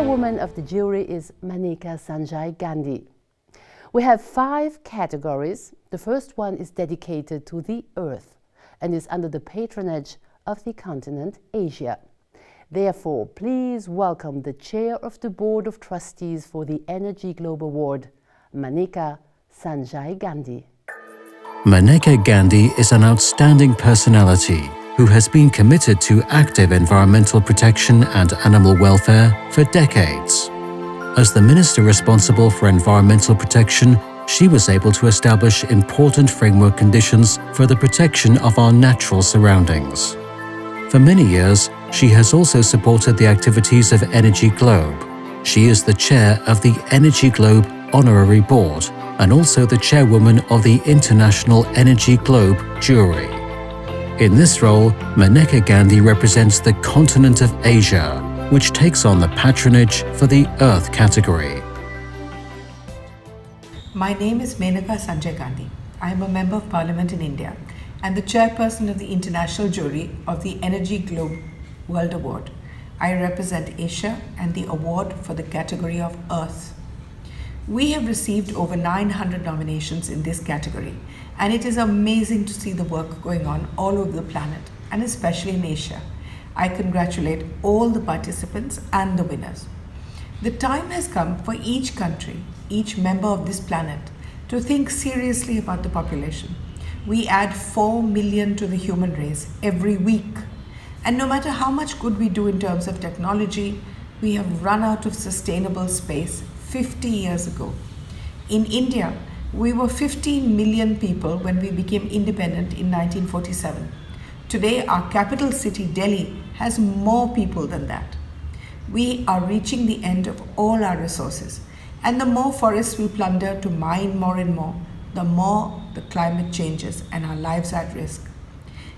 chairwoman of the jury is Manika Sanjay Gandhi. We have 5 categories. The first one is dedicated to the Earth and is under the patronage of the continent Asia. Therefore, please welcome the Chair of the Board of Trustees for the Energy Globe Award, Manika Sanjay Gandhi. Manika Gandhi is an outstanding personality who has been committed to active environmental protection and animal welfare for decades. As the Minister responsible for environmental protection, she was able to establish important framework conditions for the protection of our natural surroundings. For many years, she has also supported the activities of Energy Globe. She is the chair of the Energy Globe Honorary Board and also the chairwoman of the International Energy Globe Jury. In this role, Manika Gandhi represents the continent of Asia, which takes on the patronage for the Earth category. My name is Manika Sanjay Gandhi. I am a Member of Parliament in India and the chairperson of the International Jury of the Energy Globe World Award. I represent Asia and the award for the category of Earth. We have received over 900 nominations in this category, and it is amazing to see the work going on all over the planet, and especially in Asia. I congratulate all the participants and the winners. The time has come for each country, each member of this planet, to think seriously about the population. We add 4 million to the human race every week. And no matter how much good we do in terms of technology, we have run out of sustainable space 50 years ago. In India, we were 15 million people when we became independent in 1947. Today, our capital city, Delhi, has more people than that. We are reaching the end of all our resources, and the more forests we plunder to mine more and more, the more the climate changes and our lives are at risk.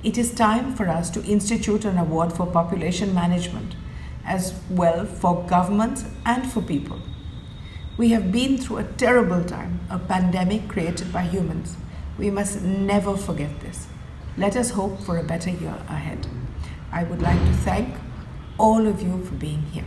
It is time for us to institute an award for population management, as well for governments and for people. We have been through a terrible time, a pandemic created by humans. We must never forget this. Let us hope for a better year ahead. I would like to thank all of you for being here.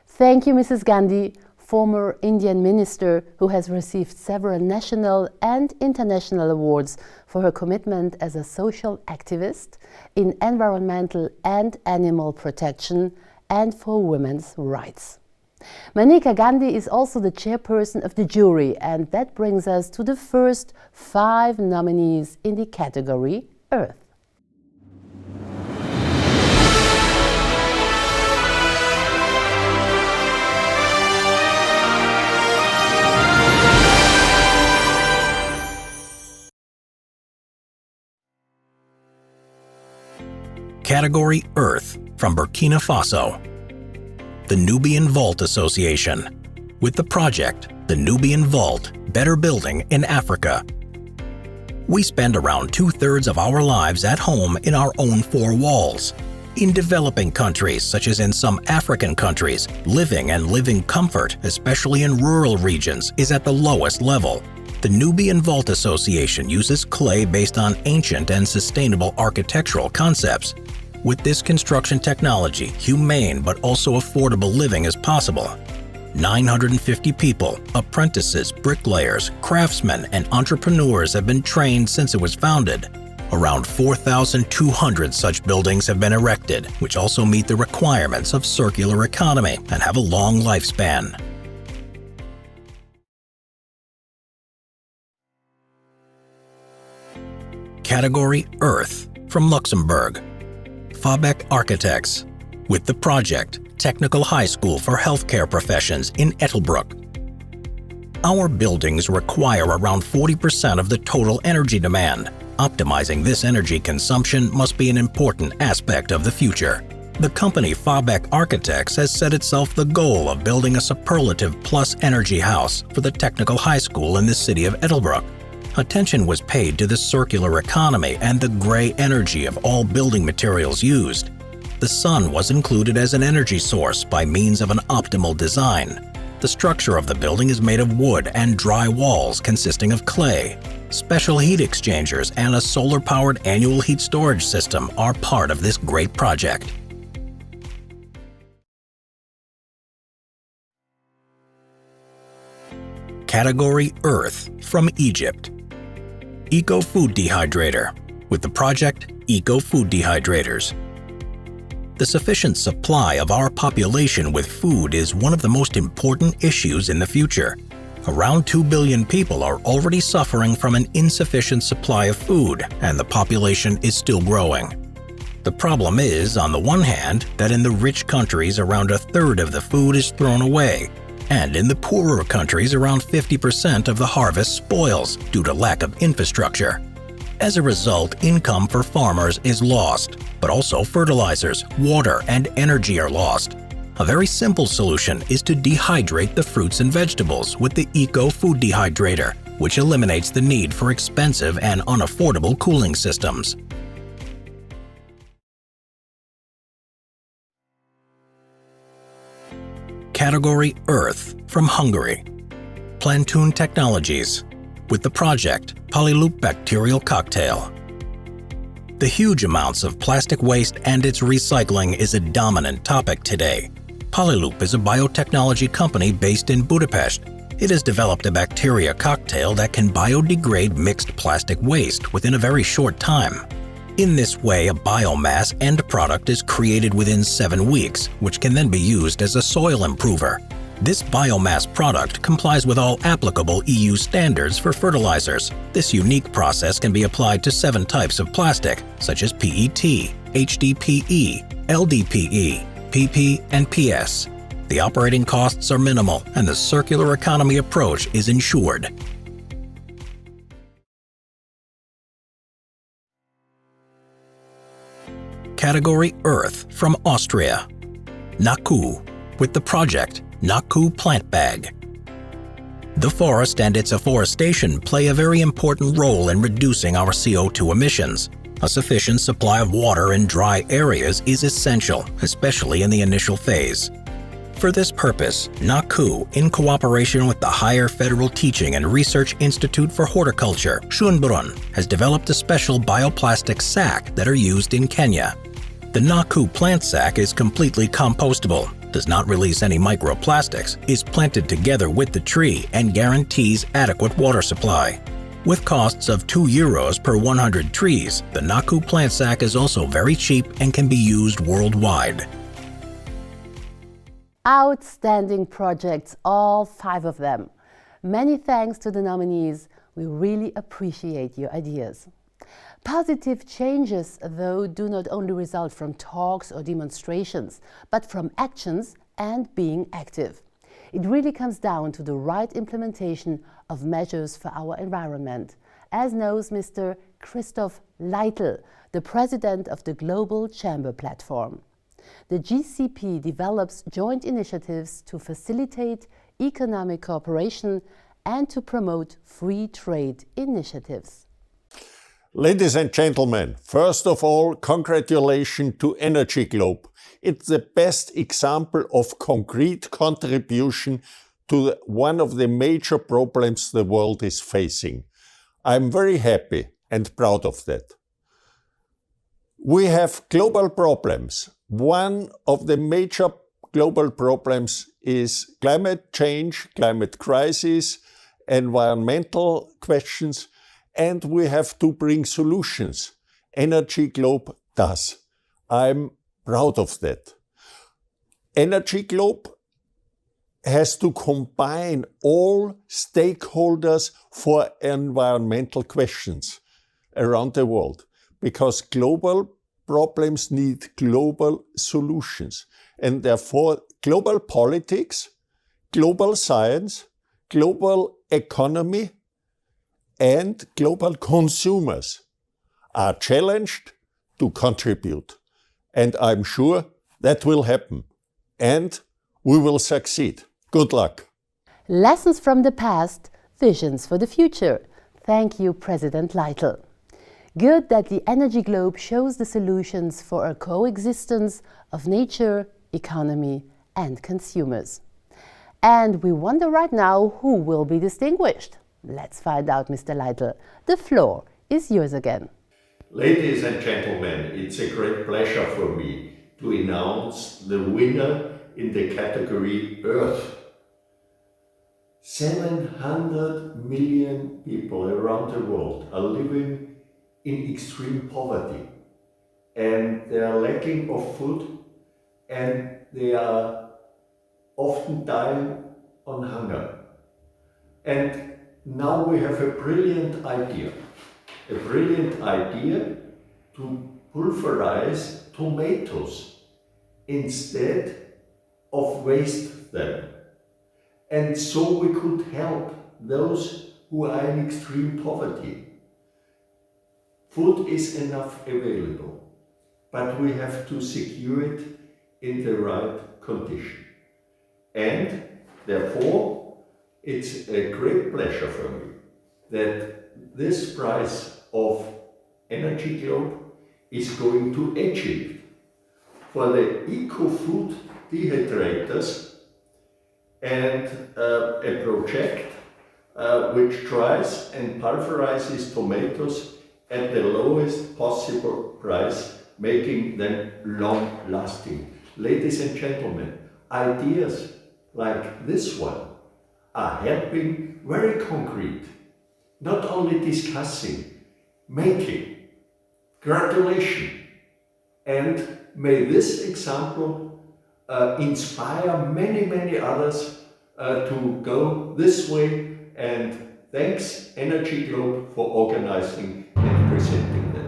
Thank you, Mrs. Gandhi, former Indian minister who has received several national and international awards for her commitment as a social activist in environmental and animal protection and for women's rights. Manika Gandhi is also the chairperson of the jury, and that brings us to the first 5 nominees in the category Earth. Category Earth from Burkina Faso. The Nubian Vault Association, with the project The Nubian Vault Better Building in Africa. We spend around 2/3 of our lives at home in our own 4 walls. In developing countries, such as in some African countries, living comfort, especially in rural regions, is at the lowest level. The Nubian Vault Association uses clay based on ancient and sustainable architectural concepts. With this construction technology, humane but also affordable living is possible. 950 people, apprentices, bricklayers, craftsmen, and entrepreneurs have been trained since it was founded. Around 4,200 such buildings have been erected, which also meet the requirements of circular economy and have a long lifespan. Category Earth from Luxembourg. Fabec Architects, with the project Technical High School for Healthcare Professions in Ettelbruck. Our buildings require around 40% of the total energy demand. Optimizing this energy consumption must be an important aspect of the future. The company Fabec Architects has set itself the goal of building a superlative plus energy house for the Technical High School in the city of Ettelbruck. Attention was paid to the circular economy and the gray energy of all building materials used. The sun was included as an energy source by means of an optimal design. The structure of the building is made of wood and dry walls consisting of clay. Special heat exchangers and a solar-powered annual heat storage system are part of this great project. Category Earth from Egypt. Eco Food Dehydrator with the project Eco Food Dehydrators. The sufficient supply of our population with food is one of the most important issues in the future. Around 2 billion people are already suffering from an insufficient supply of food, and the population is still growing. The problem is, on the one hand, that in the rich countries around a third of the food is thrown away, and in the poorer countries around 50% of the harvest spoils due to lack of infrastructure. As a result, income for farmers is lost, but also fertilizers, water, and energy are lost. A very simple solution is to dehydrate the fruits and vegetables with the Eco Food Dehydrator, which eliminates the need for expensive and unaffordable cooling systems. Category Earth from Hungary. Plantoon Technologies with the project Polyloop Bacterial Cocktail. The huge amounts of plastic waste and its recycling is a dominant topic today. Polyloop is a biotechnology company based in Budapest. It has developed a bacteria cocktail that can biodegrade mixed plastic waste within a very short time. In this way, a biomass end product is created within 7 weeks, which can then be used as a soil improver. This biomass product complies with all applicable EU standards for fertilizers. This unique process can be applied to 7 types of plastic, such as PET, HDPE, LDPE, PP, and PS. The operating costs are minimal, and the circular economy approach is ensured. Category Earth from Austria. Naku with the project Naku Plant Bag. The forest and its afforestation play a very important role in reducing our CO2 emissions. A sufficient supply of water in dry areas is essential, especially in the initial phase. For this purpose, Naku, in cooperation with the Higher Federal Teaching and Research Institute for Horticulture, Schönbrunn, has developed a special bioplastic sack that are used in Kenya. The Naku plant sack is completely compostable, does not release any microplastics, is planted together with the tree, and guarantees adequate water supply. With costs of €2 per 100 trees, the Naku plant sack is also very cheap and can be used worldwide. Outstanding projects, all 5 of them. Many thanks to the nominees. We really appreciate your ideas. Positive changes, though, do not only result from talks or demonstrations, but from actions and being active. It really comes down to the right implementation of measures for our environment, as knows Mr. Christoph Leitl, the president of the Global Chamber Platform. The GCP develops joint initiatives to facilitate economic cooperation and to promote free trade initiatives. Ladies and gentlemen, first of all, congratulations to Energy Globe. It's the best example of concrete contribution to one of the major problems the world is facing. I'm very happy and proud of that. We have global problems. One of the major global problems is climate change, climate crisis, environmental questions, and we have to bring solutions. Energy Globe does. I'm proud of that. Energy Globe has to combine all stakeholders for environmental questions around the world, because global problems need global solutions. And therefore, global politics, global science, global economy, and global consumers are challenged to contribute. And I'm sure that will happen. And we will succeed. Good luck. Lessons from the past, visions for the future. Thank you, President Leitl. Good that the Energy Globe shows the solutions for a coexistence of nature, economy, and consumers. And we wonder right now who will be distinguished. Let's find out, Mr. Leitl. The floor is yours again. Ladies and gentlemen, it's a great pleasure for me to announce the winner in the category Earth. 700 million people around the world are living in extreme poverty, and they are lacking of food, and they are often dying on hunger. And now we have a brilliant idea to pulverize tomatoes instead of waste them. And so we could help those who are in extreme poverty. Food is enough available, but we have to secure it in the right condition. And therefore, it's a great pleasure for me that this prize of Energy Globe is going to Egypt for the eco-food dehydrators, and a project which tries and pulverizes tomatoes at the lowest possible price, making them long-lasting. Ladies and gentlemen, ideas like this one are helping very concrete, not only discussing, making. Gratulation. And may this example inspire many, many others to go this way. And thanks Energy Globe for organizing and presenting this.